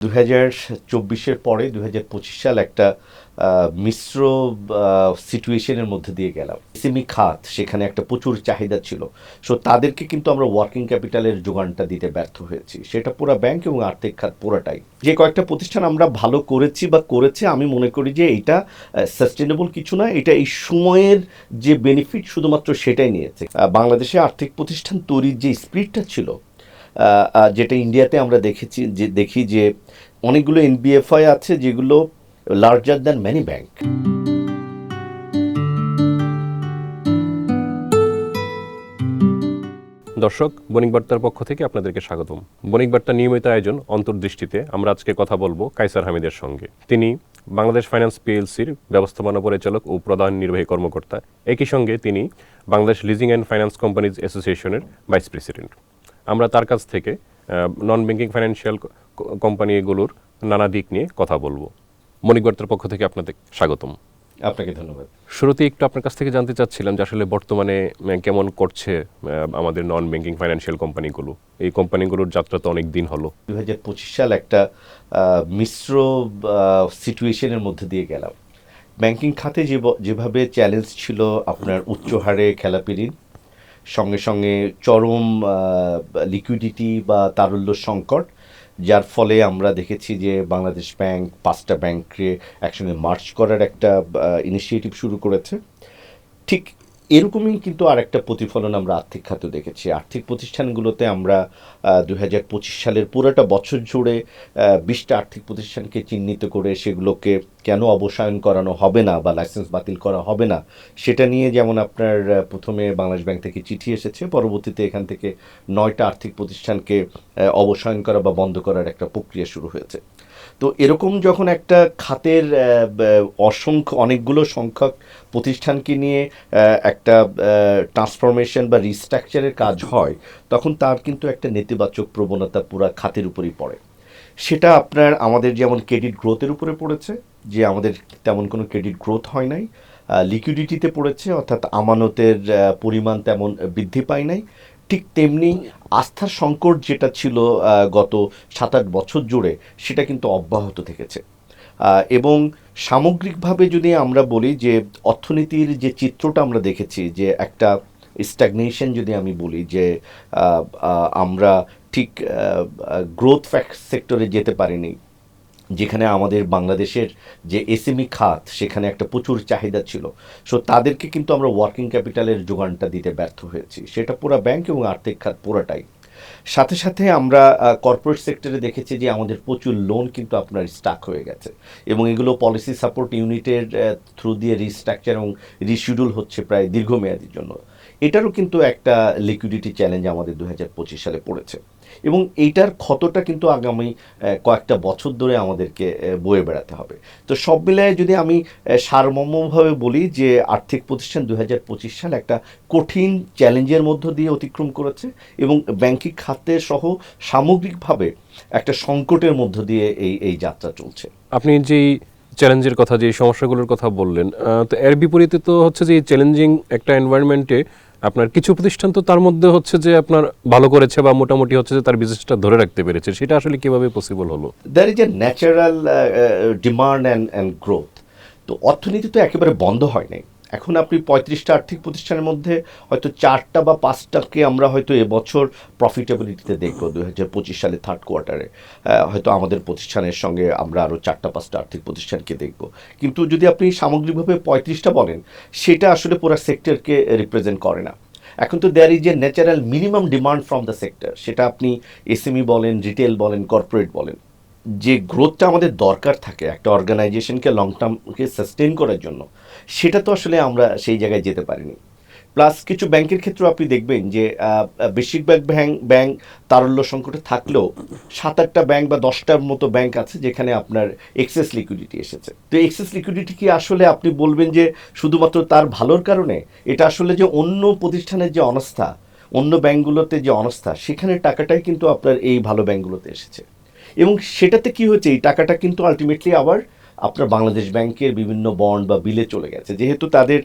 2024-এর পরে 2025 সাল একটা মিশ্র সিচুয়েশনের মধ্যে দিয়ে গেলাম। এসএমই খাত সেখানে একটা প্রচুর চাহিদা ছিল। সো তাদেরকে কিন্তু আমরা ওয়ার্কিং ক্যাপিটালের যোগানটা দিতে ব্যর্থ হয়েছি। সেটা পুরা ব্যাংক এবং আর্থিক খাত পুরাটাই। যে কয়েকটা প্রতিষ্ঠান আমরা ভালো করেছি বা করেছে, আমি মনে করি যে এটা সাস্টেনেবল কিছু না, এটা এই সময়ের যে বেনিফিট শুধুমাত্র সেটাই নিয়েছে। বাংলাদেশে আর্থিক প্রতিষ্ঠান তৈরির যে স্পিরিটটা ছিল, যেটা ইন্ডিয়াতে আমরা দেখি যে অনেকগুলো এনবিএফআই আছে যেগুলো লার্জার দ্যান ম্যানি ব্যাংক। দর্শক, বণিক বার্তার পক্ষ থেকে আপনাদেরকে স্বাগতম। বণিক বার্তার নিয়মিত আয়োজন অন্তর্দৃষ্টিতে আমরা আজকে কথা বলবো কায়সার হামিদের সঙ্গে। তিনি বাংলাদেশ ফাইন্যান্স পিএলসির ব্যবস্থাপনা পরিচালক ও প্রধান নির্বাহী কর্মকর্তা। একই সঙ্গে তিনি Bangladesh leasing and finance companies অ্যাসোসিয়েশনের ভাইস প্রেসিডেন্ট। আমরা তার কাছ থেকে নন ব্যাংকিং ফাইন্যান্সিয়াল কোম্পানিগুলোর নানা দিক নিয়ে কথা বলবো। বণিক বার্তার পক্ষ থেকে আপনাদের স্বাগতম। আপনাকে ধন্যবাদ। শুরুতে একটু আপনার কাছ থেকে জানতে চাচ্ছিলাম যে আসলে বর্তমানে কেমন করছে আমাদের নন ব্যাংকিং ফাইন্যান্সিয়াল কোম্পানিগুলো। এই কোম্পানিগুলোর যাত্রা তো অনেক দিন হলো। 2025 সাল একটা মিশ্র সিচুয়েশনের মধ্যে দিয়ে গেলাম। ব্যাংকিং খাতে যেভাবে চ্যালেঞ্জ ছিল, আপনার উচ্চ হারে খেলাপি ঋণ, সঙ্গে সঙ্গে চরম লিকুইডিটি বা তারল্য সংকট, যার ফলে আমরা দেখেছি যে বাংলাদেশ ব্যাংক 5টা ব্যাংককে একসঙ্গে মার্জ করার একটা ইনিশিয়েটিভ শুরু করেছে। ঠিক এরকমই কিন্তু আরেকটা প্রতিফলন আমরা আর্থিক খাতে দেখেছি। আর্থিক প্রতিষ্ঠানগুলোতে আমরা 2025 সালের পুরোটা বছর জুড়ে 20টা আর্থিক প্রতিষ্ঠানকে চিহ্নিত করে সেগুলোকে কেন অবসায়ন করানো হবে না বা লাইসেন্স বাতিল করা হবে না সেটা নিয়ে, যেমন আপনার প্রথমে বাংলাদেশ ব্যাংক থেকে চিঠি এসেছে, পরবর্তীতে এখান থেকে 9টা আর্থিক প্রতিষ্ঠানকে অবসায়ন করা বা বন্ধ করার একটা প্রক্রিয়া শুরু হয়েছে। তো এরকম যখন একটা খাতের অনেকগুলো সংখ্যক প্রতিষ্ঠানকে নিয়ে একটা ট্রান্সফরমেশন বা রিস্ট্রাকচারের কাজ হয়, তখন তার কিন্তু একটা নেতিবাচক প্রবণতা পুরো খাতের উপরেই পড়ে। সেটা আপনার আমাদের যেমন ক্রেডিট গ্রোথের উপরে পড়েছে, যে আমাদের তেমন কোনো ক্রেডিট গ্রোথ হয় নাই। লিকুইডিটিতে পড়েছে, অর্থাৎ আমানতের পরিমাণ তেমন বৃদ্ধি পায় নাই। ঠিক তেমনি আস্থার সংকট যেটা ছিল গত 7-8 বছর জুড়ে, সেটা কিন্তু অব্যাহত থেকেছে। এবং সামগ্রিকভাবে যদি আমরা বলি যে অর্থনীতির যে চিত্রটা আমরা দেখেছি, যে একটা স্ট্যাগনেশন যদি আমি বলি, যে আমরা ঠিক গ্রোথ সেক্টরে যেতে পারিনি, যেখানে আমাদের বাংলাদেশের যে এসএমই খাত সেখানে একটা প্রচুর চাহিদা ছিল। সো তাদেরকে কিন্তু আমরা ওয়ার্কিং ক্যাপিটালের যোগানটা দিতে ব্যর্থ হয়েছি। সেটা পুরো ব্যাংক এবং আর্থিক খাত পুরোটাই। সাথে সাথে আমরা কর্পোরেট সেক্টরে দেখেছি যে আমাদের প্রচুর লোন কিন্তু আপনার স্টাক হয়ে গেছে, এবং এগুলো পলিসি সাপোর্ট ইউনিটের থ্রু দিয়ে রিস্ট্রাকচার এবং রিশিডিউল হচ্ছে প্রায় দীর্ঘমেয়াদীর জন্য। এটারও কিন্তু একটা লিকুইডিটি চ্যালেঞ্জ আমাদের 2025 সালে পড়েছে, এবং এইটার ক্ষতটা কিন্তু আগামী কয়েকটা বছর ধরে আমাদেরকে বয়ে বেড়াতে হবে। তো সব মিলায় যদি আমি সারমর্মভাবে বলি যে আর্থিক প্রতিষ্ঠান 2025 সাল একটা কঠিন চ্যালেঞ্জের মধ্য দিয়ে অতিক্রম করেছে, এবং ব্যাংকিং খাতে সহ সামগ্রিকভাবে একটা সংকটের মধ্য দিয়ে এই যাত্রা চলছে। আপনি যেই চ্যালেঞ্জের কথা, যে সমস্যাগুলোর কথা বললেন, তো এর বিপরীতে তো হচ্ছে যে চ্যালেঞ্জিং একটা এনভায়রনমেন্টে আপনার কিছু প্রতিষ্ঠান তো তার মধ্যে হচ্ছে যে আপনার ভালো করেছে বা মোটামুটি হচ্ছে যে তার বিজনেসটা ধরে রাখতে পেরেছে। সেটা আসলে কিভাবে পসিবল হলো? There is a natural demand and growth. তো অর্থনীতি তো একেবারে বন্ধ হয় নাই। এখন আপনি 35টা আর্থিক প্রতিষ্ঠানের মধ্যে হয়তো 4টা বা 5টাকে আমরা হয়তো এবছর প্রফিটেবিলিটিতে দেখব 2025 সালে থার্ড কোয়ার্টারে। হয়তো আমাদের প্রতিষ্ঠানের সঙ্গে আমরা আরও 4টা-5টা আর্থিক প্রতিষ্ঠানকে দেখব। কিন্তু যদি আপনি সামগ্রিকভাবে 35টা বলেন, সেটা আসলে পুরো সেক্টরকে রিপ্রেজেন্ট করে না। এখন তো there is a natural minimum demand from the sector, সেটা আপনি এসএমই বলেন, রিটেল বলেন, কর্পোরেট বলেন। যে গ্রোথটা আমাদের দরকার থাকে একটা অর্গানাইজেশনকে লং টার্মকে সাস্টেইন করার জন্য, সেটা তো আসলে আমরা সেই জায়গায় যেতে পারিনি। প্লাস কিছু ব্যাংকের ক্ষেত্রেও আপনি দেখবেন যে বেশিরভাগ ব্যাংক তারল্য সংকটে থাকলেও 7-8টা ব্যাংক বা 10টার মতো ব্যাংক আছে যেখানে আপনার এক্সেস লিকুইডিটি এসেছে। তো এক্সেস লিকুইডিটি কি আসলে আপনি বলবেন যে শুধুমাত্র তার ভালোর কারণে? এটা আসলে যে অন্য প্রতিষ্ঠানের যে অনাস্থা, অন্য ব্যাংকগুলোতে যে অনাস্থা, সেখানে টাকাটাই কিন্তু আপনার এই ভালো ব্যাংকগুলোতে এসেছে, এবং সেটাতে কি হয়েছে, এই টাকাটা কিন্তু আলটিমেটলি আবার আপনার বাংলাদেশ ব্যাংকের বিভিন্ন বন্ড বা বিলে চলে গেছে। যেহেতু তাদের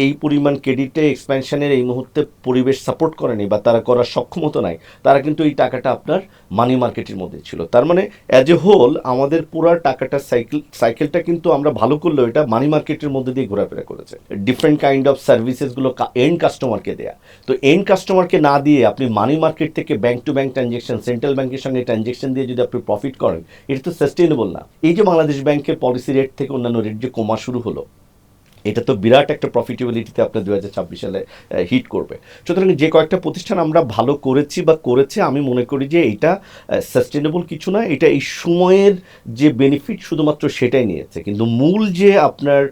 এই পরিমাণ ক্রেডিটে এক্সপ্যানশনের এই মুহূর্তে পরিবেশ সাপোর্ট করেনি বা তারা করার সক্ষমতা নাই, তারা কিন্তু এই টাকাটা আপনার মানি মার্কেটের মধ্যে ছিল। তার মানে অ্যাজ এ হোল আমাদের পুরো টাকাটা সাইকেলটা কিন্তু আমরা ভালো করলেও এটা মানি মার্কেটের মধ্যে দিয়ে ঘোরাফেরা করেছে। ডিফারেন্ট কাইন্ড অফ সার্ভিসেসগুলো এন্ড কাস্টমারকে দেয়া, তো এন্ড কাস্টমারকে না দিয়ে আপনি মানি মার্কেট থেকে bank to bank transaction, central ব্যাংকের সঙ্গে ট্রানজেকশন দিয়ে যদি আপনি প্রফিট করেন, এটা তো সাস্টেইনেবল না। এই যে বাংলাদেশ ব্যাংকের পলিসি রেট থেকে অন্যান্য রেট যে কমা শুরু হলো, এটা তো বিরাট একটা প্রফিটেবিলিটিতে আপনার 2026 সালে হিট করবে। সুতরাং যে কয়েকটা প্রতিষ্ঠান আমরা ভালো করেছি বা করেছে, আমি মনে করি যে এটা সাস্টেনেবল কিছু না, এটা এই সময়ের যে বেনিফিট শুধুমাত্র সেটাই নিয়েছে, কিন্তু মূল যে আপনার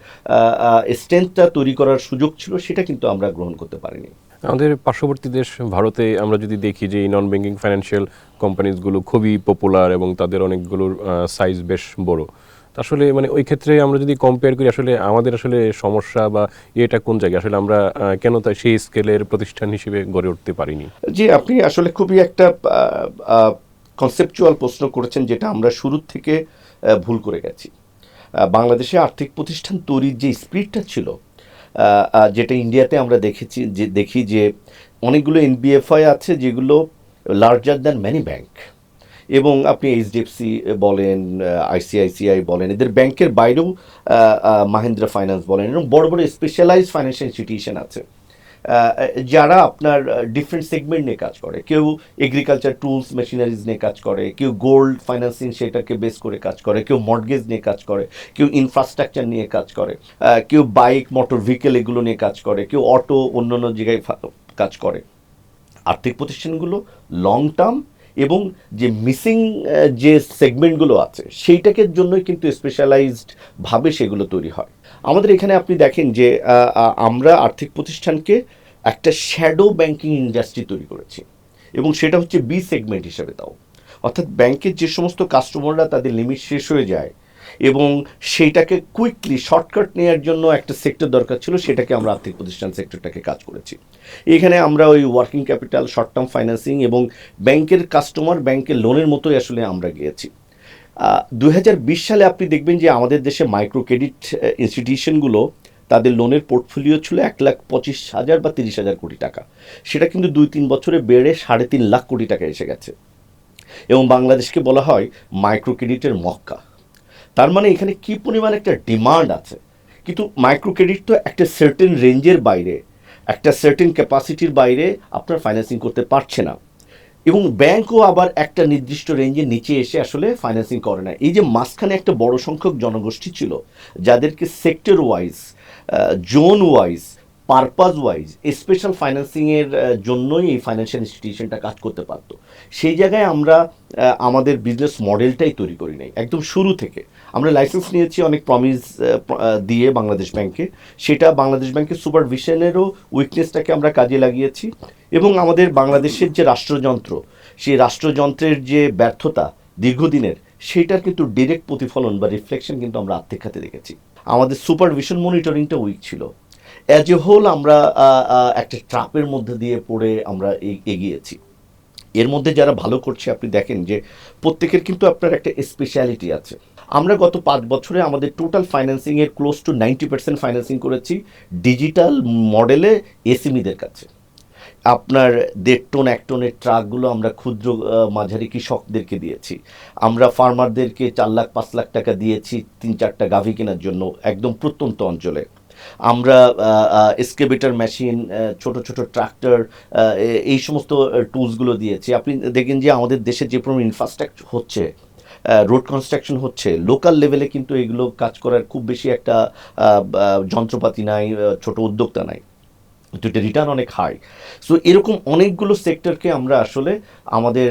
স্ট্রেংথটা তৈরি করার সুযোগ ছিল সেটা কিন্তু আমরা গ্রহণ করতে পারিনি। আমাদের পার্শ্ববর্তী দেশ ভারতে আমরা যদি দেখি যে এই নন ব্যাংকিং ফাইন্যান্সিয়াল কোম্পানিজগুলো খুবই পপুলার এবং তাদের অনেকগুলোর সাইজ বেশ বড়। তো আসলে মানে ওই ক্ষেত্রে আমরা যদি কম্পেয়ার করি, আসলে আমাদের আসলে সমস্যা বা এটা কোন জায়গায়, আসলে আমরা কেন তাই সেই স্কেলের প্রতিষ্ঠান হিসেবে গড়ে উঠতে পারিনি? জি, আপনি আসলে খুবই একটা কনসেপচুয়াল প্রশ্ন করেছেন, যেটা আমরা শুরুর থেকে ভুল করে গেছি। বাংলাদেশে আর্থিক প্রতিষ্ঠান তৈরির যে স্পিরিটটা ছিল, যেটা ইন্ডিয়াতে আমরা দেখি যে অনেকগুলো এনবিএফআই আছে যেগুলো লার্জার দ্যান ম্যানি ব্যাংক, এবং আপনি এইচডিএফসি বলেন, আইসিআইসিআই বলেন, এদের ব্যাংকের বাইরেও মাহিন্দ্রা ফাইন্যান্স বলেন, এরকম বড় বড় স্পেশালাইজড ফাইন্যান্সিয়াল ইনস্টিটিউশন আছে যারা আপনার ডিফারেন্ট সেগমেন্ট নিয়ে কাজ করে। কেউ এগ্রিকালচার টুলস মেশিনারিজ নিয়ে কাজ করে, কেউ গোল্ড ফাইন্যান্সিং সেটাকে বেস করে কাজ করে, কেউ মর্টগেজ নিয়ে কাজ করে, কেউ ইনফ্রাস্ট্রাকচার নিয়ে কাজ করে, কেউ বাইক মোটর ভেহিকেল এগুলো নিয়ে কাজ করে, কেউ অটো অন্য জায়গায় কাজ করে। আর্থিক প্রতিষ্ঠানগুলো লং টার্ম এবং যে মিসিং যে সেগমেন্টগুলো আছে সেইটাকে জন্যই কিন্তু স্পেশালাইজড ভাবে সেগুলো তৈরি হয়। আমাদের এখানে আপনি দেখেন যে আমরা আর্থিক প্রতিষ্ঠানকে একটা শ্যাডো ব্যাংকিং ইন্ডাস্ট্রি তৈরি করেছি, এবং সেটা হচ্ছে বি সেগমেন্ট হিসেবে দাও, অর্থাৎ ব্যাংকের যে সমস্ত কাস্টমাররা তাদের লিমিট শেষ হয়ে যায় এবং সেইটাকে কুইকলি শর্টকাট নেওয়ার জন্য একটা সেক্টর দরকার ছিল, সেটাকে আমরা আর্থিক প্রতিষ্ঠান সেক্টরটাকে কাজ করেছি। এখানে আমরা ওই working capital, short term financing এবং ব্যাংকের কাস্টমার ব্যাংকের লোনের মতোই আসলে আমরা গিয়েছি। 2020 সালে আপনি দেখবেন যে আমাদের দেশে মাইক্রো ক্রেডিট ইনস্টিটিউশনগুলো তাদের লোনের পোর্টফোলিও ছিল 1,25,000 বা 30,000 কোটি টাকা। সেটা কিন্তু 2-3 বছরে বেড়ে 3.5 লাখ কোটি টাকা এসে গেছে, এবং বাংলাদেশকে বলা হয় মাইক্রো ক্রেডিটের মক্কা। তার মানে এখানে কি পরিমাণ একটা ডিমান্ড আছে, কিন্তু মাইক্রো ক্রেডিট তো একটা সার্টেন রেঞ্জের বাইরে, একটা সার্টেন ক্যাপাসিটির বাইরে আপনার ফাইন্যান্সিং করতে পারছে না, এবং ব্যাংকও আবার একটা নির্দিষ্ট রেঞ্জের নিচে এসে আসলে ফাইন্যান্সিং করে না। এই যে মাঝখানে একটা বড় সংখ্যক জনগোষ্ঠী ছিল যাদেরকে sector wise, zone wise, purpose wise special ফাইন্যান্সিংয়ের জন্যই এই ফাইন্যান্সিয়াল ইনস্টিটিউশনটা কাজ করতে পারতো, সেই জায়গায় আমরা আমাদের বিজনেস মডেলটাই তৈরি করি নাই একদম শুরু থেকে। আমরা লাইসেন্স নিয়েছি অনেক প্রমিস দিয়ে বাংলাদেশ ব্যাংকে, সেটা বাংলাদেশ ব্যাংকের সুপারভিশনেরও উইকনেসটাকে আমরা কাজে লাগিয়েছি, এবং আমাদের বাংলাদেশের যে রাষ্ট্রযন্ত্র, সেই রাষ্ট্রযন্ত্রের যে ব্যর্থতা দীর্ঘদিনের, সেইটার কিন্তু ডিরেক্ট প্রতিফলন বা রিফ্লেকশন কিন্তু আমরা আর্থিক খাতে দেখেছি। আমাদের সুপারভিশন মনিটরিংটা উইক ছিল। অ্যাজ এ হোল আমরা একটা ট্রাপের মধ্যে দিয়ে পড়ে আমরা এগিয়েছি। এর মধ্যে যারা ভালো করছে আপনি দেখেন যে প্রত্যেকের কিন্তু আপনার একটা স্পেশালিটি আছে। আমরা গত 5 বছরে আমাদের টোটাল ফাইন্যান্সিংয়ের ক্লোজ টু 90% ফাইন্যান্সিং করেছি ডিজিটাল মডেলে এসএমইদের কাছে। আপনার 1.5 টন 1 টনের ট্রাকগুলো আমরা ক্ষুদ্র মাঝারি কৃষকদেরকে দিয়েছি। আমরা ফার্মারদেরকে 4 লাখ 5 লাখ টাকা দিয়েছি 3-4টা গাভী কেনার জন্য একদম প্রত্যন্ত অঞ্চলে। আমরা এক্সকেভেটর মেশিন, ছোট ছোট ট্রাক্টর, এই সমস্ত টুলসগুলো দিয়েছি। আপনি দেখেন যে আমাদের দেশে যে পরিমাণ ইনফ্রাস্ট্রাকচার হচ্ছে, রোড কনস্ট্রাকশন হচ্ছে, লোকাল লেভেলে কিন্তু এগুলো কাজ করার খুব বেশি একটা যন্ত্রপাতি নাই, ছোট উদ্যোক্তা নাই, তো এটা রিটার্ন অনেক হাই। সো এরকম অনেকগুলো সেক্টরকে আমরা আসলে আমাদের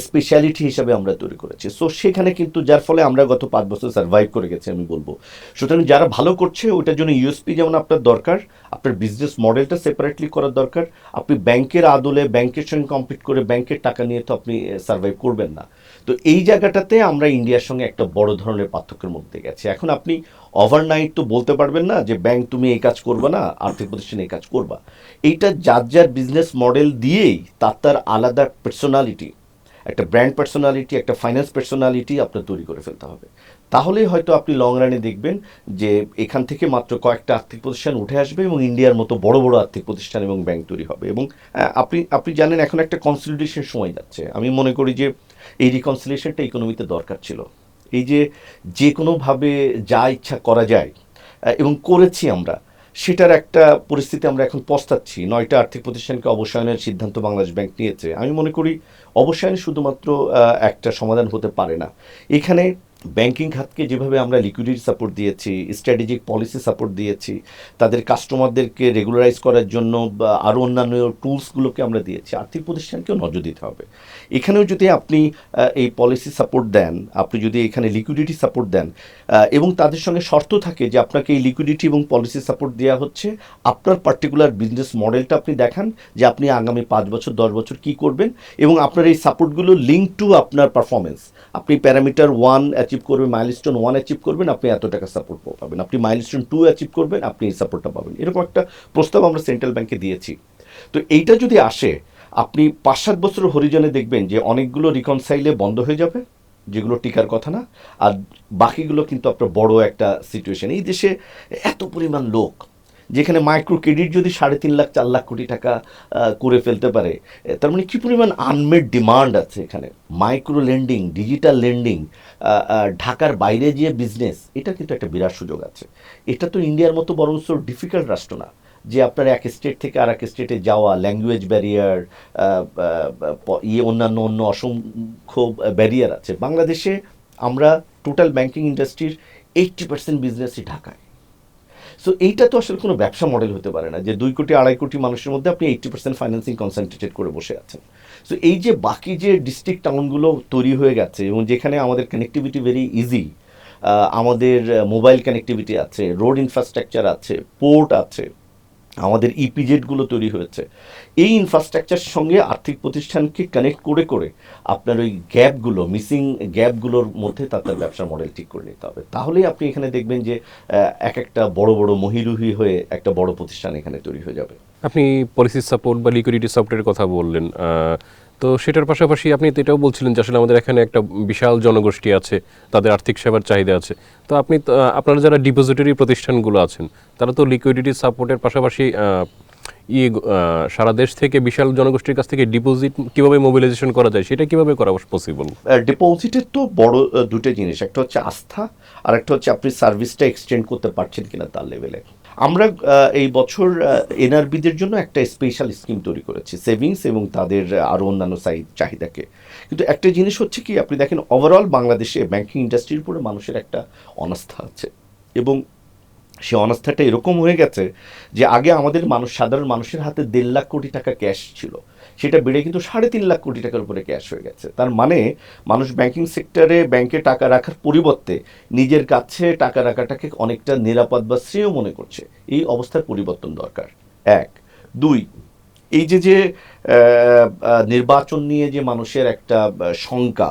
স্পেশালিটি হিসাবে আমরা তৈরি করেছি। সো সেখানে কিন্তু যার ফলে আমরা গত 5 বছর সার্ভাইভ করে গেছি আমি বলবো। সুতরাং যারা ভালো করছে ওটার জন্য ইউএসপি যেমন আপনার দরকার, আপনার বিজনেস মডেলটা সেপারেটলি করার দরকার। আপনি ব্যাংকের আদলে ব্যাংকের সঙ্গে কম্পিট করে ব্যাংকের টাকা নিয়ে তো আপনি সার্ভাইভ করবেন না। তো এই জায়গাটাতে আমরা ইন্ডিয়ার সঙ্গে একটা বড় ধরনের পার্থক্যের মধ্যে গেছি। এখন আপনি ওভারনাইট তো বলতে পারবেন না যে ব্যাংক তুমি এই কাজ করবা না, আর্থিক প্রতিষ্ঠান এই কাজ করবা। এইটা যার যার বিজনেস মডেল দিয়েই তার আলাদা পার্সোনালিটি একটা ব্র্যান্ড পার্সোনালিটি, একটা ফাইন্যান্স পার্সোনালিটি আপনার তৈরি করে ফেলতে হবে। তাহলেই হয়তো আপনি লং রানে দেখবেন যে এখান থেকে মাত্র কয়েকটা আর্থিক প্রতিষ্ঠান উঠে আসবে এবং ইন্ডিয়ার মতো বড় বড় আর্থিক প্রতিষ্ঠান এবং ব্যাংক তৈরি হবে। এবং আপনি জানেন এখন একটা কনসলিডেশন সময় যাচ্ছে। আমি মনে করি যে এই রিকনসিলিয়েশনটা ইকোনমিতে দরকার ছিল। এই যে কোনোভাবে যা ইচ্ছা করা যায় এবং করেছি আমরা, সেটার একটা পরিস্থিতি আমরা এখন পস্তাচ্ছি। 9টা আর্থিক প্রতিষ্ঠানকে অবসায়নের সিদ্ধান্ত বাংলাদেশ ব্যাংক নিয়েছে। আমি মনে করি অবসায়নে শুধুমাত্র একটা সমাধান হতে পারে না। এখানে ব্যাংকিং খাতকে যেভাবে আমরা লিকুইডিটি সাপোর্ট দিয়েছি, স্ট্র্যাটেজিক পলিসি সাপোর্ট দিয়েছি, তাদের কাস্টমারদেরকে রেগুলারাইজ করার জন্য আরও অন্যান্য টুলসগুলোকে আমরা দিয়েছি, আর্থিক প্রতিষ্ঠানকেও নজর দিতে হবে। এখানেও যদি আপনি এই পলিসি সাপোর্ট দেন, আপনি যদি এখানে লিকুইডিটি সাপোর্ট দেন এবং তাদের সঙ্গে শর্ত থাকে যে আপনাকে এই লিকুইডিটি এবং পলিসি সাপোর্ট দেওয়া হচ্ছে, আপনার পার্টিকুলার বিজনেস মডেলটা আপনি দেখান যে আপনি আগামী 5 বছর 10 বছর কী করবেন, এবং আপনার এই সাপোর্টগুলো লিঙ্ক টু আপনার পারফরমেন্স। আপনি প্যারামিটার 1 অ্যাচিভ করবেন, মাইলস্টোন 1 অ্যাচিভ করবেন, আপনি এত টাকা সাপোর্ট পাবেন। আপনি মাইলস্টোন 2 অ্যাচিভ করবেন, আপনি এই সাপোর্টটা পাবেন। এরকম একটা প্রস্তাব আমরা সেন্ট্রাল ব্যাংকে দিয়েছি। তো এইটা যদি আসে, আপনি 5-7 বছরের হরিজনে দেখবেন যে অনেকগুলো রিকনসাইলে বন্ধ হয়ে যাবে, যেগুলো টিকার কথা না, আর বাকিগুলো কিন্তু আপনার বড় একটা সিচুয়েশন। এই দেশে এত পরিমাণ লোক, যেখানে মাইক্রো ক্রেডিট যদি 3.5 লাখ 4 লাখ কোটি টাকা করে ফেলতে পারে, তার মানে কী পরিমাণ আনমেড ডিমান্ড আছে এখানে। মাইক্রো লেন্ডিং, ডিজিটাল লেন্ডিং, ঢাকার বাইরে যে বিজনেস, এটা কিন্তু একটা বিরাট সুযোগ আছে। এটা তো ইন্ডিয়ার মতো বরঞ্চ ডিফিকাল্ট রাষ্ট্র না, যে আপনার এক স্টেট থেকে আর এক স্টেটে যাওয়া, ল্যাঙ্গুয়েজ ব্যারিয়ার, অন্য অসংখ্য ব্যারিয়ার আছে। বাংলাদেশে আমরা টোটাল ব্যাংকিং ইন্ডাস্ট্রির 80% বিজনেসই ঢাকায়। সো এইটা তো আসলে কোনো ব্যবসা মডেল হতে পারে না যে 2 কোটি 2.5 কোটি মানুষের মধ্যে আপনি 80% ফাইন্যান্সিং কনসেন্ট্রেটেড করে বসে আছেন। সো এই যে বাকি যে ডিস্ট্রিক্ট টাউনগুলো তৈরি হয়ে গেছে এবং যেখানে আমাদের কানেক্টিভিটি ভেরি ইজি, আমাদের মোবাইল কানেক্টিভিটি আছে, রোড ইনফ্রাস্ট্রাকচার আছে, পোর্ট আছে, আমাদের ইপিজেডগুলো তৈরি হয়েছে, এই ইনফ্রাস্ট্রাকচার সঙ্গে আর্থিক প্রতিষ্ঠানকে কানেক্ট করে করে আপনার ওই গ্যাপগুলো, মিসিং গ্যাপগুলোর মধ্যে তাদের ব্যবসার মডেল ঠিক করে নিতে হবে। তাহলেই আপনি এখানে দেখবেন যে এক একটা বড় বড় মহিরুহি হয়ে একটা বড় প্রতিষ্ঠান এখানে তৈরি হয়ে যাবে। আপনি পলিসি সাপোর্ট বা লিকুইডিটি সাপোর্টের কথা বললেন, তো সেটার পাশাপাশি আপনি তো এটাও বলছিলেন যে আসলে আমাদের এখানে একটা বিশাল জনগোষ্ঠী আছে, তাদের আর্থিক সেবার চাহিদা আছে। তো আপনারা যারা ডিপোজিটরি প্রতিষ্ঠানগুলো আছেন, তারা তো লিকুইডিটি সাপোর্টের পাশাপাশি সারা দেশ থেকে বিশাল জনগোষ্ঠীর কাছ থেকে ডিপোজিট কিভাবে মোবিলাইজেশন করা যায়, সেটা কিভাবে করা পসিবল? ডিপোজিটের তো বড় দুটো জিনিস, একটা হচ্ছে আস্থা, আর একটা হচ্ছে আপনি সার্ভিসটা এক্সটেন্ড করতে পারছেন কিনা তার লেভেলে। আমরা এই বছর এনআরবিদের জন্য একটা স্পেশাল স্কিম তৈরি করেছি, সেভিংস এবং তাদের আরও অন্যান্য চাহিদাকে। কিন্তু একটা জিনিস হচ্ছে কি, আপনি দেখেন ওভারঅল বাংলাদেশে ব্যাংকিং ইন্ডাস্ট্রির উপরে মানুষের একটা অনাস্থা আছে, এবং সে অনাস্থাটা এরকম হয়ে গেছে যে আগে আমাদের সাধারণ মানুষের হাতে 1.5 লাখ কোটি টাকা ক্যাশ ছিল, সেটা বেড়ে কিন্তু 3.5 লাখ কোটি টাকার উপরে ক্যাশ হয়ে গেছে। তার মানে মানুষ ব্যাংকিং সেক্টরে ব্যাংকে টাকা রাখার পরিবর্তে নিজের কাছে টাকা রাখাটাকে অনেকটা নিরাপদ বা শ্রেয় মনে করছে। এই অবস্থার পরিবর্তন দরকার, 1। 2, এই যে নির্বাচন নিয়ে যে মানুষের একটা শঙ্কা,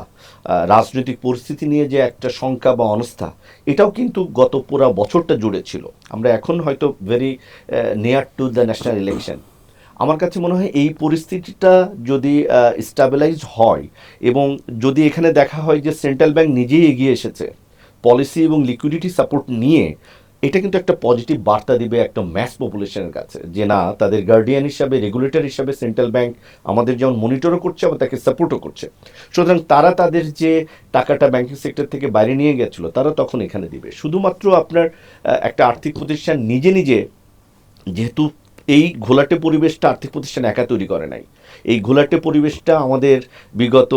রাজনৈতিক পরিস্থিতি নিয়ে যে একটা শঙ্কা বা অনাস্থা, এটাও কিন্তু গত পুরা বছরটা জুড়ে ছিল। আমরা এখন হয়তো very near to the national election. আমার কাছে মনে হয় এই পরিস্থিতিটা যদি স্টেবিলাইজ হয় এবং যদি এখানে দেখা হয় যে সেন্ট্রাল ব্যাংক নিজেই এগিয়ে এসেছে পলিসি এবং লিকুইডিটি সাপোর্ট নিয়ে, এটা কিন্তু একটা পজিটিভ বার্তা দিবে একটা ম্যাস পপুলেশনের কাছে যে না, তাদের গার্ডিয়ান হিসাবে, রেগুলেটর হিসাবে সেন্ট্রাল ব্যাংক আমাদের যেমন মনিটরও করছে আবার তাকে সাপোর্টও করছে। সুতরাং তারা তাদের যে টাকাটা ব্যাংকিং সেক্টর থেকে বাইরে নিয়ে গেছিলো, তারা তখন এখানে দিবে। শুধুমাত্র আপনার একটা আর্থিক প্রতিষ্ঠান নিজে নিজে, যেহেতু এই ঘোলাটে পরিবেশটা আর্থিক প্রতিষ্ঠান একা তৈরি করে নাই, এই ঘোলাটে পরিবেশটা আমাদের বিগত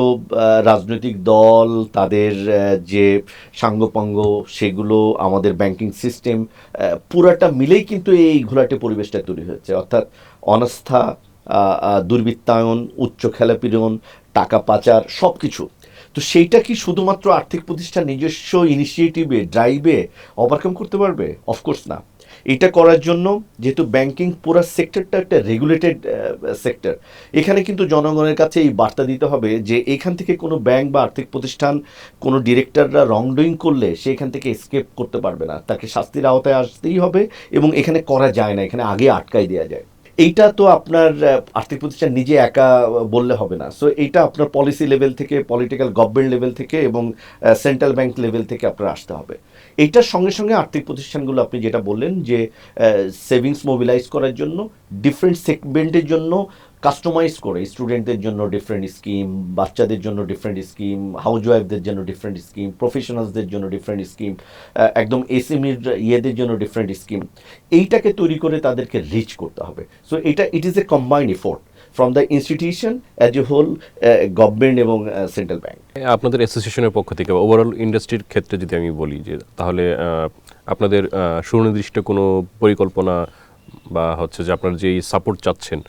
রাজনৈতিক দল, তাদের যে সাঙ্গপাঙ্গ, সেগুলো, আমাদের ব্যাংকিং সিস্টেম, পুরাটা মিলেই কিন্তু এই ঘোলাটে পরিবেশটা তৈরি হয়েছে। অর্থাৎ অনাস্থা, দুর্বৃত্তায়ন, উচ্চ খেলাপিরন, টাকা পাচার, সব কিছু। তো সেইটা কি শুধুমাত্র আর্থিক প্রতিষ্ঠান নিজস্ব ইনিশিয়েটিভে, ড্রাইভে ওভারকাম করতে পারবে? অফকোর্স না। এটা করার জন্য যেহেতু ব্যাংকিং পুরো সেক্টরটা একটা রেগুলেটেড সেক্টর, এখানে কিন্তু জনগণের কাছে এই বার্তা দিতে হবে যে এখান থেকে কোনো ব্যাংক বা আর্থিক প্রতিষ্ঠান, কোনো ডিরেক্টররা রংডুইং করলে সে এখান থেকে এসকেপ করতে পারবে না, তাকে শাস্তির আওতায় আসতেই হবে, এবং এখানে করা যায় না, এখানে আগে আটকাই দেওয়া যায়। এইটা তো আপনার আর্থিক প্রতিষ্ঠান নিজে একা বললে হবে না। সো এইটা আপনার পলিসি লেভেল থেকে, পলিটিক্যাল গভর্নমেন্ট লেভেল থেকে এবং সেন্ট্রাল ব্যাংক লেভেল থেকে আপনার আসতে হবে। এইটার সঙ্গে সঙ্গে আর্থিক প্রতিষ্ঠানগুলো আপনি যেটা বললেন যে সেভিংস মোবিলাইজ করার জন্য ডিফারেন্ট সেগমেন্টের জন্য কাস্টমাইজ করে, স্টুডেন্টদের জন্য ডিফারেন্ট স্কিম, বাচ্চাদের জন্য ডিফারেন্ট স্কিম, হাউস ওয়াইফদের জন্য ডিফারেন্ট স্কিম, প্রফেশনালসদের জন্য ডিফারেন্ট স্কিম, একদম এসএমইর ইয়েদের জন্য ডিফারেন্ট স্কিম, এইটাকে তৈরি করে তাদেরকে রিচ করতে হবে। সো এটা it is a combined effort from the institution as a whole, government এবং সেন্ট্রাল ব্যাংক। আপনাদের অ্যাসোসিয়েশনের পক্ষ থেকে বা ওভারঅল ইন্ডাস্ট্রির ক্ষেত্রে যদি আমি বলি যে তাহলে আপনাদের সুনির্দিষ্ট কোনো পরিকল্পনা বা হচ্ছে যে আপনার যেই সাপোর্ট চাচ্ছেন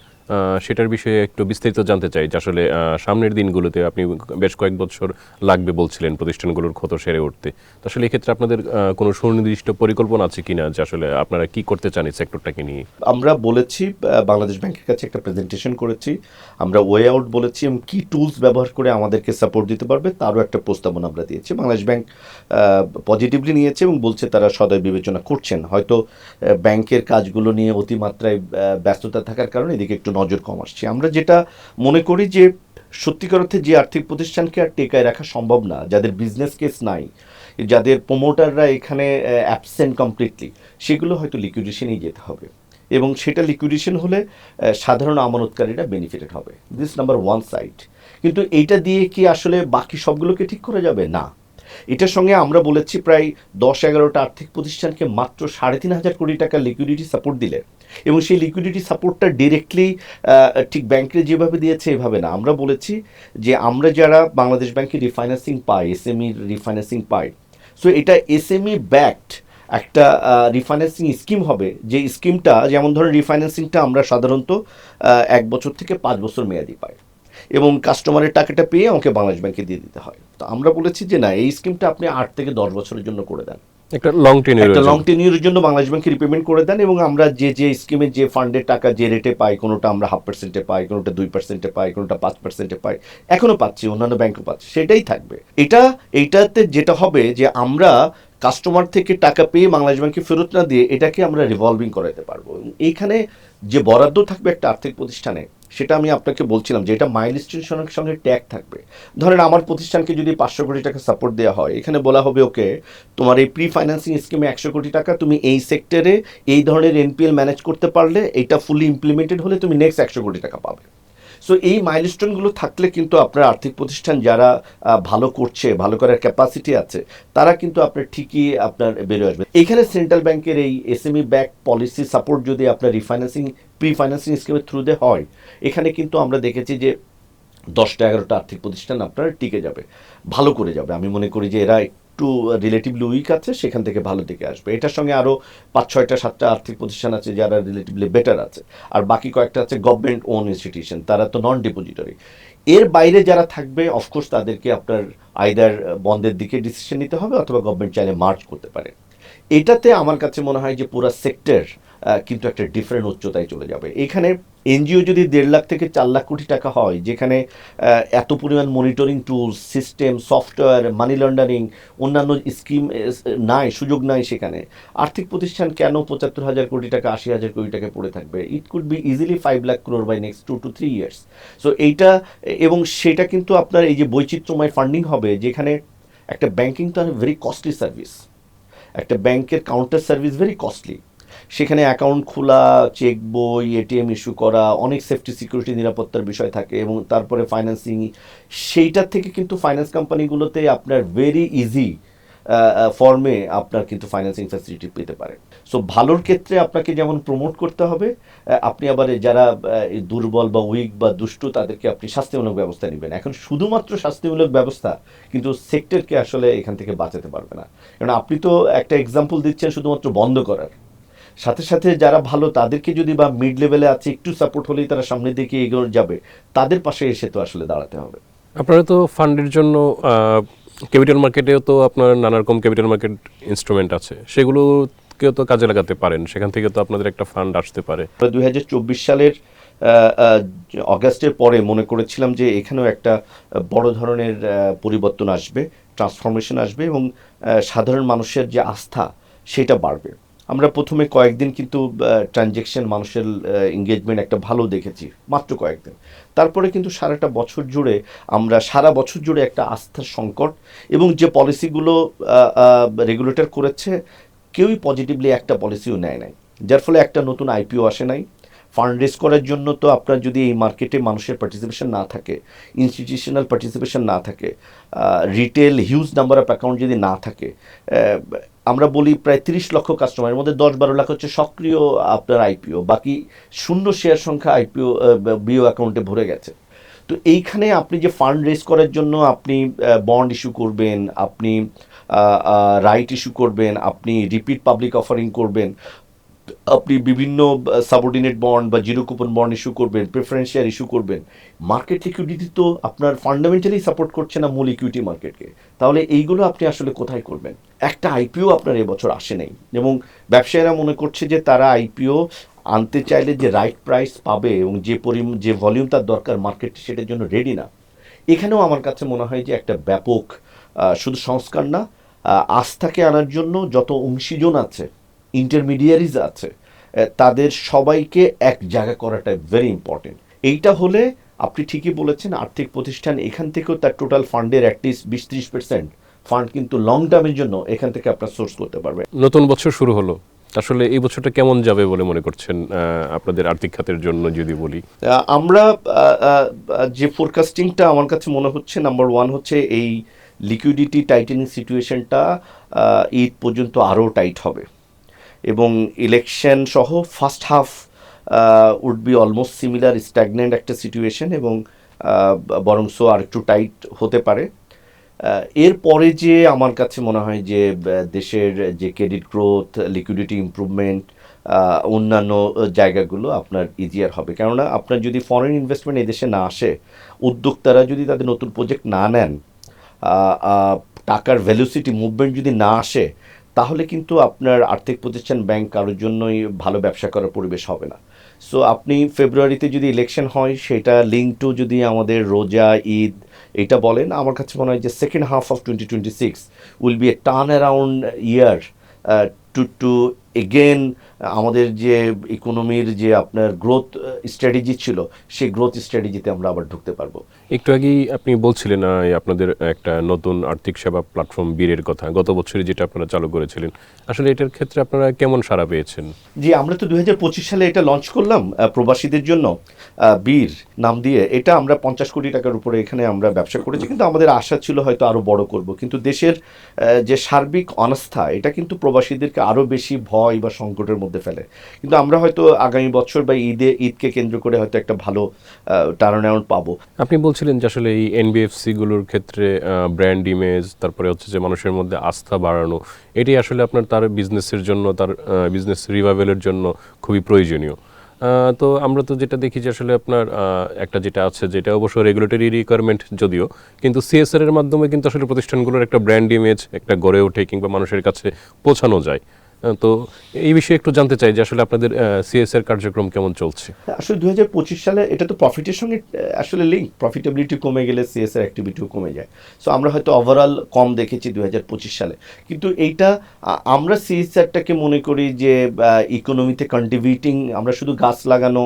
সেটার বিষয়ে একটু বিস্তারিত জানতে চাই, যে আসলে সামনের দিনগুলোতে আপনি বেশ কয়েক বছর লাগবে বলছিলেন প্রতিষ্ঠানগুলোর ক্ষত সেরে উঠতে, তো আসলে এক্ষেত্রে আপনাদের কোনো সুনির্দিষ্ট পরিকল্পনা আছে কিনা যে আসলে আপনারা কি করতে চান এই সেক্টরটাকে নিয়ে? আমরা বলেছি, বাংলাদেশ ব্যাংকের কাছে একটা প্রেজেন্টেশন করেছি, আমরা ওয়ে আউট বলেছি এবং কি টুলস ব্যবহার করে আমাদেরকে সাপোর্ট দিতে পারবে তারও একটা প্রস্তাবনা আমরা দিয়েছি। বাংলাদেশ ব্যাংক পজিটিভলি নিয়েছে এবং বলছে তারা সদয় বিবেচনা করছেন। হয়তো ব্যাংকের কাজগুলো নিয়ে অতিমাত্রায় ব্যস্ততা থাকার কারণে এদিকে একটু নজর কম আসছে। আমরা যেটা মনে করি যে সত্যিকার অর্থে যে আর্থিক প্রতিষ্ঠানকে আর টেকায় রাখা সম্ভব না, যাদের বিজনেস কেস নাই, যাদের প্রোমোটাররা এখানে অ্যাবসেন্ট কমপ্লিটলি, সেগুলো হয়তো লিকুইডেশনেই যেতে হবে এবং সেটা লিকুইডেশন হলে সাধারণ আমানতকারীরা বেনিফিটেড হবে। This number one side. কিন্তু এইটা দিয়ে কি আসলে বাকি সবগুলোকে ঠিক করা যাবে? না। এটার সঙ্গে আমরা বলেছি প্রায় 10-11টা আর্থিক প্রতিষ্ঠানকে মাত্র 3,500 কোটি টাকা লিকুইডিটি সাপোর্ট দিলে, এবং সেই লিকুইডিটি সাপোর্টটা ডিরেক্টলি ঠিক ব্যাংকে যেভাবে দিয়েছে এভাবে না। আমরা বলেছি যে আমরা যারা বাংলাদেশ ব্যাংকে রিফাইন্যান্সিং পাই, এসএমই রিফাইন্যান্সিং পাই, সো এটা এসএমই ব্যাকড একটা রিফাইন্যান্সিং স্কিম হবে, যে স্কিমটা যেমন ধরেন রিফাইন্যান্সিংটা আমরা সাধারণত 1 বছর থেকে 5 বছর মেয়াদি পাই এবং কাস্টমারের টাকাটা পেয়ে আমাকে বাংলাদেশ ব্যাংকে দিয়ে দিতে হয়। তো আমরা বলেছি যে না, এই স্কিমটা আপনি 8 থেকে 10 বছরের জন্য করে দেন, একটা লং একটা লং টেনিউরের জন্য বাংলাদেশ ব্যাংকে রিপেমেন্ট করে দেন, এবং আমরা যে স্কিমে যে ফান্ডের টাকা যে রেটে পাই, কোনোটা আমরা 0.5% পাই, কোনোটা 2% পাই, কোনোটা 5% পাই, এখনো পাচ্ছি, অন্যান্য ব্যাংকও পাচ্ছে, সেটাই থাকবে। এইটাতে যেটা হবে যে আমরা কাস্টমার থেকে টাকা পেয়ে বাংলাদেশ ব্যাংকে ফেরত না দিয়ে এটাকে আমরা রিভলভিং করাতে পারবো। এইখানে যে বরাদ্দ থাকবে একটা আর্থিক প্রতিষ্ঠানে, সেটা আমি আপনাকে বলছিলাম যে এটা মাইলস্টোনের সঙ্গে ট্যাগ থাকবে। ধরেন আমার প্রতিষ্ঠানকে যদি 500 কোটি টাকা সাপোর্ট দেওয়া হয়, এখানে বলা হবে ওকে তোমার এই প্রি ফাইন্যান্সিং স্কিমে 100 কোটি টাকা, তুমি এই সেক্টরে এই ধরনের এনপিএল ম্যানেজ করতে পারলে, এটা ফুলি ইমপ্লিমেন্টেড হলে তুমি নেক্সট 100 কোটি টাকা পাবে। সো এই মাইলস্টোনগুলো থাকলে কিন্তু আপনার আর্থিক প্রতিষ্ঠান যারা ভালো করছে, ভালো করার ক্যাপাসিটি আছে, তারা কিন্তু আপনার ঠিকই আপনার বেরোয় আসবে। এইখানে সেন্ট্রাল ব্যাংকের এই এসএমই ব্যাক পলিসি সাপোর্ট যদি আপনার রিফাইন্যান্সিং প্রি ফাইন্যান্সিং স্কিমের থ্রুতে হয়, এখানে কিন্তু আমরা দেখেছি যে 10-11টা আর্থিক প্রতিষ্ঠান আপনার টিকে যাবে, ভালো করে যাবে। আমি মনে করি যে এরা একটু রিলেটিভলি উইক আছে, সেখান থেকে ভালো দিকে আসবে। এটার সঙ্গে আরও 5-6টা-7টা আর্থিক প্রতিষ্ঠান আছে যারা রিলেটিভলি বেটার আছে, আর বাকি কয়েকটা আছে গভর্নমেন্ট ওন ইনস্টিটিউশন, তারা তো নন ডিপোজিটরি। এর বাইরে যারা থাকবে অফকোর্স তাদেরকে আপনার আইদার বন্ধের দিকে ডিসিশন নিতে হবে অথবা গভর্নমেন্ট চাইলে মার্চ করতে পারে। এটাতে আমার কাছে মনে হয় যে পুরো সেক্টর কিন্তু একটা ডিফারেন্ট উচ্চতায় চলে যাবে। এখানে এনজিও যদি 1.5 লাখ থেকে 4 লাখ কোটি টাকা হয়, যেখানে এত পরিমাণ monitoring tools, system, software, money laundering, অন্যান্য স্কিম নাই, সুযোগ নাই, সেখানে আর্থিক প্রতিষ্ঠান কেন 75,000 কোটি টাকা, 80,000 কোটি টাকা পড়ে থাকবে? It could be easily 5 lakh crore by next 2 to 3 years. So এইটা, এবং সেটা কিন্তু আপনার এই যে বৈচিত্র্যময় ফান্ডিং হবে, যেখানে একটা ব্যাংকিং তো ভেরি কস্টলি সার্ভিস, একটা ব্যাংকের কাউন্টার সার্ভিস ভেরি কস্টলি, সেখানে অ্যাকাউন্ট খোলা, চেক বই, এটিএম ইস্যু করা, অনেক সেফটি সিকিউরিটি নিরাপত্তার বিষয় থাকে, এবং তারপরে ফাইন্যান্সিং, সেইটার থেকে কিন্তু ফাইন্যান্স কোম্পানিগুলোতে আপনার ভেরি ইজি ফর্মে আপনার কিন্তু ফাইন্যান্সিং ফ্যাসিলিটি পেতে পারে। সো ভালোর ক্ষেত্রে আপনাকে যেমন প্রমোট করতে হবে, আপনি আবার যারা দুর্বল বা উইক বা দুষ্টু, তাদেরকে আপনি শাস্তিমূলক ব্যবস্থা নেবেন। এখন শুধুমাত্র শাস্তিমূলক ব্যবস্থা কিন্তু সেক্টরকে আসলে এখান থেকে বাঁচাতে পারবে না, কারণ আপনি তো একটা এক্সাম্পল দিচ্ছেন শুধুমাত্র বন্ধ করার, সাথে সাথে যারা ভালো তাদেরকে যদি বা মিড লেভেলে আছে একটু সাপোর্ট হলেই তারা সামনের দিকে এগিয়ে যাবে, তাদের পাশে এসে তো আসলে দাঁড়াতে হবে। আপনারা তো ফান্ডের জন্য ক্যাপিটাল মার্কেটেও তো আপনার নানা রকম ক্যাপিটাল মার্কেট ইনস্ট্রুমেন্ট আছে, সেগুলোকেও তো কাজে লাগাতে পারেন, সেখান থেকে তো আপনাদের একটা ফান্ড আসতে পারে। 2024 সালের অগাস্টের পরে মনে করেছিলাম যে এখানেও একটা বড় ধরনের পরিবর্তন আসবে, ট্রান্সফরমেশন আসবে, এবং সাধারণ মানুষের যে আস্থা সেটা বাড়বে। আমরা প্রথমে কয়েকদিন কিন্তু ট্রানজ্যাকশন মানুষের এঙ্গেজমেন্ট একটা ভালো দেখেছি, মাত্র কয়েকদিন। তারপরে কিন্তু সারা বছর জুড়ে একটা আস্থার সংকট, এবং যে পলিসিগুলো রেগুলেটর করেছে কেউই পজিটিভলি একটা পলিসিও নেয় নাই, যার ফলে একটা নতুন আইপিও আসে নাই। ফান্ড রেজ করার জন্য তো আপনার যদি এই মার্কেটে মানুষের পার্টিসিপেশন না থাকে, ইনস্টিটিউশনাল পার্টিসিপেশন না থাকে, retail huge number of account যদি না থাকে, আমরা বলি প্রায় 30 লক্ষ কাস্টমারের মধ্যে 10-12 লাখ হচ্ছে সক্রিয় আপনার আইপিও, বাকি শূন্য শেয়ার সংখ্যা আইপিও বিও অ্যাকাউন্টে ভরে গেছে। তো এইখানে আপনি যে ফান্ড রেজ করার জন্য আপনি বন্ড ইস্যু করবেন, আপনি রাইট ইস্যু করবেন, আপনি রিপিট পাবলিক অফারিং করবেন, আপনি বিভিন্ন সাবঅর্ডিনেট বন্ড বা জিরো কুপন বন্ড ইস্যু করবেন, প্রেফারেন্স শেয়ার ইস্যু করবেন, মার্কেট লিকুইডিটি তো আপনার ফান্ডামেন্টালি সাপোর্ট করছে না মূল ইকুইটি মার্কেটকে। তাহলে এইগুলো আপনি আসলে কোথায় করবেন? একটা আইপিও আপনার এবছর আসে নাই, এবং ব্যবসায়ীরা মনে করছে যে তারা আইপিও আনতে চাইলে যে রাইট প্রাইস পাবে এবং যে ভলিউম তার দরকার মার্কেট সেটার জন্য রেডি না। এখানেও আমার কাছে মনে হয় যে একটা ব্যাপক শুধু সংস্কার না, আস্থাকে আনার জন্য যত অংশীজন আছে, ইন্টারমিডিয়ারিজ আছে, তাদের সবাইকে এক জায়গা করাটা ভেরি ইম্পর্টেন্ট। এইটা হলে আপনি ঠিকই বলেছেন, আর্থিক প্রতিষ্ঠান এখান থেকেও তার টোটাল ফান্ডের অ্যাটলিস্ট 20-30% ফান্ড কিন্তু লং টার্মের জন্য এখান থেকে আপনার সোর্স করতে পারবে। নতুন বছর শুরু হলো, আসলে এই বছরটা কেমন যাবে বলে মনে করছেন আপনাদের আর্থিক খাতের জন্য যদি বলি? আমরা যে ফোরকাস্টিংটা আমার কাছে মনে হচ্ছে, নাম্বার ওয়ান হচ্ছে এই লিকুইডিটি টাইটেনিং সিচুয়েশনটা ঈদ পর্যন্ত আরও টাইট হবে, এবং ইলেকশন সহ first half would be almost similar stagnant একটা সিচুয়েশন, এবং বরংস আর একটু টাইট হতে পারে। এরপরে যে আমার কাছে মনে হয় যে দেশের যে ক্রেডিট গ্রোথ, লিকুইডিটি ইমপ্রুভমেন্ট, অন্যান্য জায়গাগুলো আপনার ইজিয়ার হবে। কেননা আপনার যদি ফরেন ইনভেস্টমেন্ট এদেশে না আসে, উদ্যোক্তারা যদি তাদের নতুন প্রজেক্ট না নেন, টাকার ভ্যালুসিটি মুভমেন্ট যদি না আসে, তাহলে কিন্তু আপনার আর্থিক প্রতিষ্ঠান ব্যাংক কারোর জন্যই ভালো ব্যবসা করার পরিবেশ হবে না। সো আপনি ফেব্রুয়ারিতে যদি ইলেকশন হয়, সেটা লিঙ্ক টু যদি আমাদের রোজা, ঈদ এটা বলেন, আমার কাছে মনে হয় যে second half of 2026 will be a turn around year to again আমাদের যে ইকোনমির যে আপনার গ্রোথ স্ট্র্যাটেজি ছিল, সেই গ্রোথ স্ট্র্যাটেজিতে আমরা আবার ঢুকতে পারবো। একটু আগেই আপনি বলছিলেন আপনাদের একটা নতুন আর্থিক সেবা প্ল্যাটফর্ম বীরের কথা, গত বছরই যেটা আপনারা চালু করেছিলেন, আসলে এটার ক্ষেত্রে আপনারা কেমন সাড়া পেয়েছেন? জি, আমরা তো 2025 সালে এটা লঞ্চ করলাম প্রবাসীদের জন্য, বীর নাম দিয়ে। এটা আমরা 50 কোটি টাকার উপরে এখানে আমরা ব্যবসা করেছি, কিন্তু আমাদের আশা ছিল হয়তো আরও বড় করব। কিন্তু দেশের যে সার্বিক অনাস্থা, এটা কিন্তু প্রবাসীদেরকে আরও বেশি ভয় বা সংকটের মধ্যে ফেলে। কিন্তু আমরা হয়তো আগামী বছর বা ঈদকে কেন্দ্র করে হয়তো একটা ভালো টার্ন অ্যারাউন্ড পাবো। আপনি বলছিলেন যে আসলে এই এনবিএফসি গুলোর ক্ষেত্রে ব্র্যান্ড ইমেজ, তারপরে হচ্ছে যে মানুষের মধ্যে আস্থা বাড়ানো, এটি আসলে আপনার তার বিজনেসের জন্য, তার বিজনেস রিভাইভেলের জন্য খুবই প্রয়োজনীয়। তো আমরা তো যেটা দেখি যে আসলে আপনার একটা যেটা আছে, যেটা অবশ্য রেগুলেটরি রিকোয়ারমেন্ট যদিও, কিন্তু সিএসআর এর মাধ্যমে কিন্তু আসলে প্রতিষ্ঠানগুলোর একটা ব্র্যান্ড ইমেজ একটা গড়ে ওঠে কিংবা মানুষের কাছে পৌঁছানো যায়। তো এই বিষয়ে একটু জানতে চাই যে আসলে আপনাদের সিএসআর কার্যক্রম কেমন চলছে? আসলে 2025 সালে এটা তো প্রফিটের সঙ্গে আসলে লিঙ্ক, প্রফিটেবিলিটি কমে গেলে সিএসআর অ্যাক্টিভিটিও কমে যায়। সো আমরা হয়তো ওভারঅল কম দেখেছি 2025 সালে, কিন্তু এইটা আমরা সিএসআরটাকে মনে করি যে ইকোনমিতে কন্ট্রিবিউটিং, আমরা শুধু গাছ লাগানো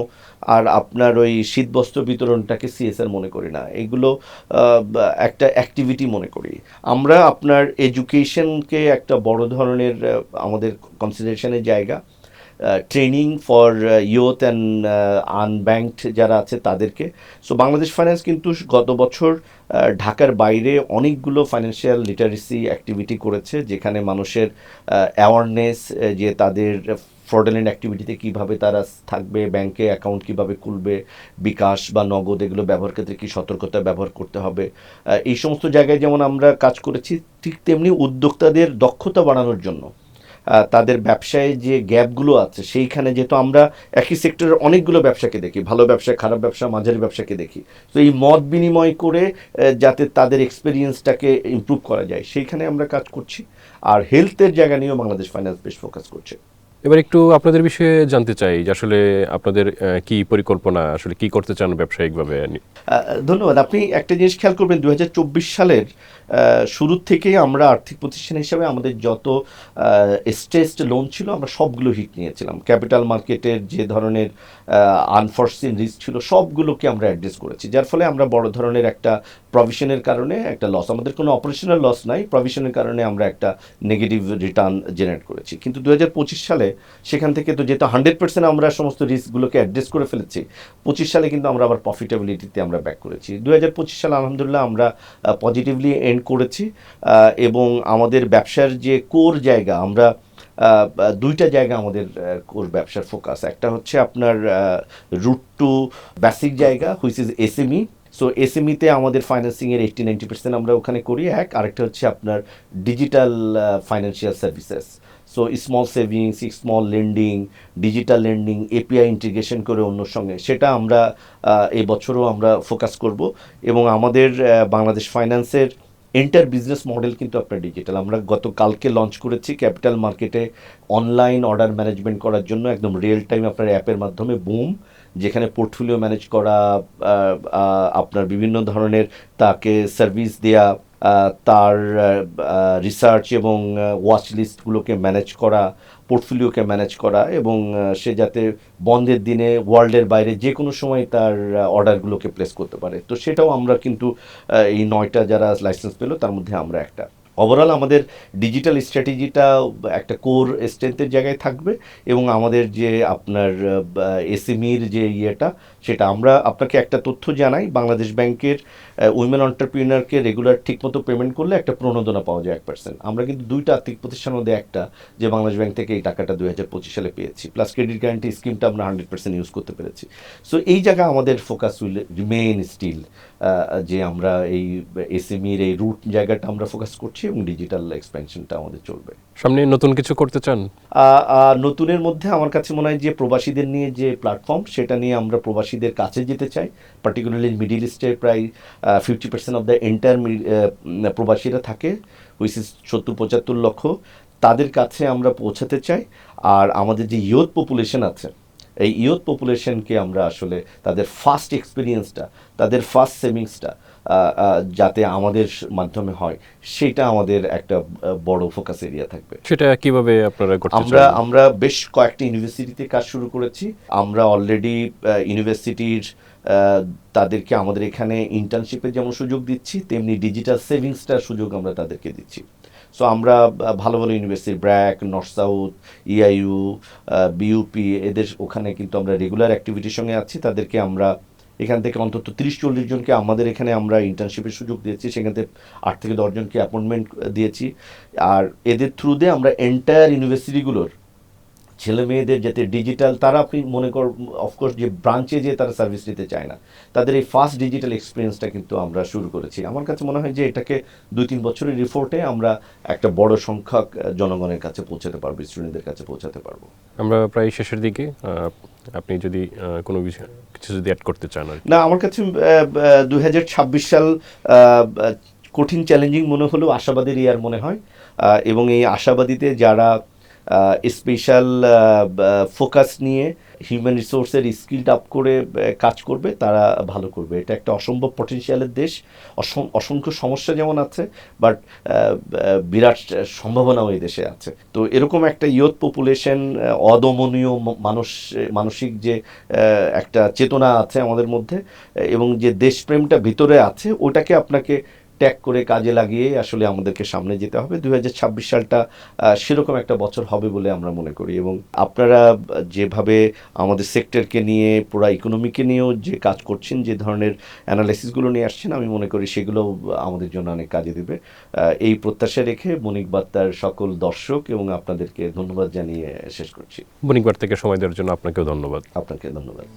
আর আপনার ওই শীতবস্ত্র বিতরণটাকে সিএসআর মনে করি না, এগুলো একটা অ্যাক্টিভিটি মনে করি। আমরা আপনার এডুকেশনকে একটা বড় ধরনের আমাদের কনসিডারেশনের জায়গা, ট্রেনিং ফর ইয়ুথ অ্যান্ড আনব্যাংকড যারা আছে তাদেরকে। সো বাংলাদেশ ফাইন্যান্স কিন্তু গত বছর ঢাকার বাইরে অনেকগুলো ফাইন্যান্সিয়াল লিটারেসি অ্যাক্টিভিটি করেছে, যেখানে মানুষের অ্যাওয়ারনেস, যে তাদের ফ্রডুলেন্ট অ্যাক্টিভিটিতে কীভাবে তারা থাকবে, ব্যাংকে অ্যাকাউন্ট কীভাবে খুলবে, বিকাশ বা নগদ এগুলো ব্যবহার ক্ষেত্রে কী সতর্কতা ব্যবহার করতে হবে, এই সমস্ত জায়গায় যেমন আমরা কাজ করেছি, ঠিক তেমনি উদ্যোক্তাদের দক্ষতা বাড়ানোর জন্য, তাদের ব্যবসায় যে গ্যাপগুলো আছে সেইখানে, যেহেতু আমরা একই সেক্টরের অনেকগুলো ব্যবসাকে দেখি, ভালো ব্যবসা, খারাপ ব্যবসা, মাঝারি ব্যবসাকে দেখি, তো এই মত বিনিময় করে যাতে তাদের এক্সপেরিয়েন্সটাকে ইমপ্রুভ করা যায়, সেইখানে আমরা কাজ করছি। আর হেলথের জায়গা নিয়েও বাংলাদেশ ফাইন্যান্স বেশ ফোকাস করছে। এবার একটু আপনাদের বিষয়ে জানতে চাই যে আসলে আপনাদের কি পরিকল্পনা, আসলে কি করতে চান ব্যবসায়িকভাবে? ধন্যবাদ। আপনি একটা জিনিস খেয়াল করবেন, 2024 সালের শুরুর থেকেই আমরা আর্থিক প্রতিষ্ঠান হিসাবে আমাদের যত স্ট্রেসড লোন ছিল আমরা সবগুলো হিট নিয়েছিলাম। ক্যাপিটাল মার্কেটের যে ধরনের আনফরসিন রিস্ক ছিল সবগুলোকে আমরা অ্যাড্রেস করেছি, যার ফলে আমরা বড় ধরনের একটা প্রভিশনের কারণে একটা লস, আমাদের কোনো অপারেশনাল লস নাই, প্রভিশনের কারণে আমরা একটা নেগেটিভ রিটার্ন জেনারেট করেছি। কিন্তু 2025 সালে সেখান থেকে তো যেহেতু 100% আমরা সমস্ত রিস্কগুলোকে অ্যাড্রেস করে ফেলেছি, 25 সালে কিন্তু আমরা আবার প্রফিটেবিলিটিতে আমরা ব্যাক করেছি। 2025 সালে আলহামদুলিল্লাহ আমরা পজিটিভলি এন্ড করেছি, এবং আমাদের ব্যবসার যে কোর জায়গা, আমরা দুইটা জায়গা আমাদের কোর ব্যবসার ফোকাস। একটা হচ্ছে আপনার রুট টু বেসিক জায়গা হুইচ ইজ এসএমই। সো এসএমইতে আমাদের ফাইন্যান্সিংয়ের 80-90% আমরা ওখানে করি। আরেকটা হচ্ছে আপনার digital financial services. So small savings, small lending, digital lending, API integration করে অন্যর সঙ্গে, সেটা আমরা এই বছরও আমরা ফোকাস করব। এবং আমাদের বাংলাদেশ ফাইন্যান্সের এন্টার বিজনেস মডেল কিন্তু আপনার ডিজিটাল। আমরা গতকালকে লঞ্চ করেছি ক্যাপিটাল মার্কেটে অনলাইন অর্ডার ম্যানেজমেন্ট করার জন্য, একদম রিয়েল টাইম আপনার অ্যাপের মাধ্যমে বুম, যেখানে পোর্টফোলিও ম্যানেজ করা, আপনার বিভিন্ন ধরনের তাকে সার্ভিস দেয়া, তার রিসার্চ এবং ওয়াচ লিস্টগুলোকে ম্যানেজ করা, পোর্টফোলিওকে ম্যানেজ করা, এবং সে যাতে বন্ধের দিনে ওয়ার্ল্ডের বাইরে যে কোনো সময় তার অর্ডারগুলোকে প্লেস করতে পারে। তো সেটাও আমরা কিন্তু এই 9টা যারা লাইসেন্স পেলো তার মধ্যে আমরা একটা। ওভারঅল আমাদের ডিজিটাল স্ট্র্যাটেজিটা একটা কোর স্ট্রেংথের জায়গায় থাকবে, এবং আমাদের যে আপনার এসএমইর যে ইয়েটা, সেটা আমরা আপনাকে একটা তথ্য জানাই, বাংলাদেশ ব্যাংকের উইমেন এন্টারপ্রিনারকে রেগুলার ঠিকমতো পেমেন্ট করলে একটা প্রণোদনা পাওয়া যায় 1%। আমরা কিন্তু দুইটা আর্থিক প্রতিষ্ঠানের মধ্যে একটা, যে বাংলাদেশ ব্যাংক থেকে এই টাকাটা 2025 সালে পেয়েছি, প্লাস ক্রেডিট গ্যারান্টি স্কিমটা আমরা 100% ইউজ করতে পেরেছি। সো এই জায়গায় আমাদের ফোকাস উইল রিমেইন স্টিল, যে আমরা এই এসএমইর এই রুট জায়গাটা আমরা ফোকাস করছি, এবং ডিজিটাল এক্সপেনশনটা আমাদের চলবে। সামনে নতুন কিছু করতে চান? নতুনের মধ্যে আমার কাছে মনে হয় যে প্রবাসীদের নিয়ে যে প্ল্যাটফর্ম, সেটা নিয়ে আমরা প্রবাসীদের কাছে যেতে চাই। পার্টিকুলারলি মিডিল ইস্টে প্রায় 50% অফ দ্য এন্টায়ার প্রবাসীরা থাকে, হুইচ ইজ 70-75 লক্ষ। তাদের কাছে আমরা পৌঁছাতে চাই। আর আমাদের যে ইয়ুথ পপুলেশন আছে, এই ইয়ুথ পপুলেশনকে আমরা আসলে তাদের ফার্স্ট এক্সপিরিয়েন্সটা, তাদের ফার্স্ট সেভিংসটা যাতে আমাদের মাধ্যমে হয়, সেটা আমাদের একটা বড় ফোকাস এরিয়া থাকবে। সেটা কিভাবে আপনারা করতে চান? আমরা বেশ কয়েকটা ইউনিভার্সিটিতে কাজ শুরু করেছি। আমরা অলরেডি ইউনিভার্সিটির তাদেরকে আমাদের এখানে ইন্টার্নশিপের যেমন সুযোগ দিচ্ছি, তেমনি ডিজিটাল সেভিংসটার সুযোগ আমরা তাদেরকে দিচ্ছি। সো আমরা ভালো ভালো university, BRAC, north south, EIU, BUP, এদের ওখানে কিন্তু আমরা রেগুলার অ্যাক্টিভিটির সঙ্গে আছি। তাদেরকে আমরা এখান থেকে অন্তত 30-40 জনকে আমাদের এখানে আমরা ইন্টার্নশিপের সুযোগ দিয়েছি, সেখান থেকে 8 থেকে 10 জনকে অ্যাপয়েন্টমেন্ট দিয়েছি। আর এদের থ্রুতে আমরা এন্টায়ার ইউনিভার্সিটিগুলোর ছেলে মেয়েদের যাতে ডিজিটাল, তারা আপনি মনে কর অফকোর্স যে ব্রাঞ্চে যে তারা সার্ভিস নিতে চায় না, তাদের এই ফার্স্ট ডিজিটাল এক্সপিরিয়েন্সটা কিন্তু আমরা শুরু করেছি। আমার কাছে মনে হয় যে এটাকে 2-3 বছরের রিপোর্টে আমরা একটা বড় সংখ্যক জনগণের কাছে পৌঁছাতে পারবো, স্টুডেন্টদের কাছে পৌঁছাতে পারবো। আমরা প্রায় শেষের দিকে, আপনি যদি কোনো বিষয় কিছু যদি অ্যাড করতে চান। না, আমার কাছে 2026 সাল কঠিন চ্যালেঞ্জিং মনে হলেও আশাবাদের ইয়ার মনে হয়, এবং এই আশাবাদীতে যারা স্পেশাল ফোকাস নিয়ে হিউম্যান রিসোর্সের স্কিলড আপ করে কাজ করবে, তারা ভালো করবে। এটা একটা অসম্ভব পটেনশিয়ালের দেশ, অসংখ্য সমস্যা যেমন আছে, বাট বিরাট সম্ভাবনাও এই দেশে আছে। তো এরকম একটা ইয়ুথ পপুলেশন, অদমনীয় মানসিক যে একটা চেতনা আছে আমাদের মধ্যে, এবং যে দেশপ্রেমটা ভিতরে আছে, ওটাকে আপনাকে ট্যাগ করে কাজে লাগিয়ে আসলে আমাদেরকে সামনে যেতে হবে। 2026 সালটা সেরকম একটা বছর হবে বলে আমরা মনে করি। এবং আপনারা যেভাবে আমাদের সেক্টরকে নিয়ে, পুরো ইকোনমিকে নিয়েও যে কাজ করছেন, যে ধরনের অ্যানালাইসিসগুলো নিয়ে আসছেন, আমি মনে করি সেগুলো আমাদের জন্য অনেক কাজে দেবে। এই প্রত্যাশা রেখে বণিক বার্তার সকল দর্শক এবং আপনাদেরকে ধন্যবাদ জানিয়ে শেষ করছি। বণিক বার্তা থেকে সময় দেওয়ার জন্য আপনাকেও ধন্যবাদ। আপনাকে ধন্যবাদ।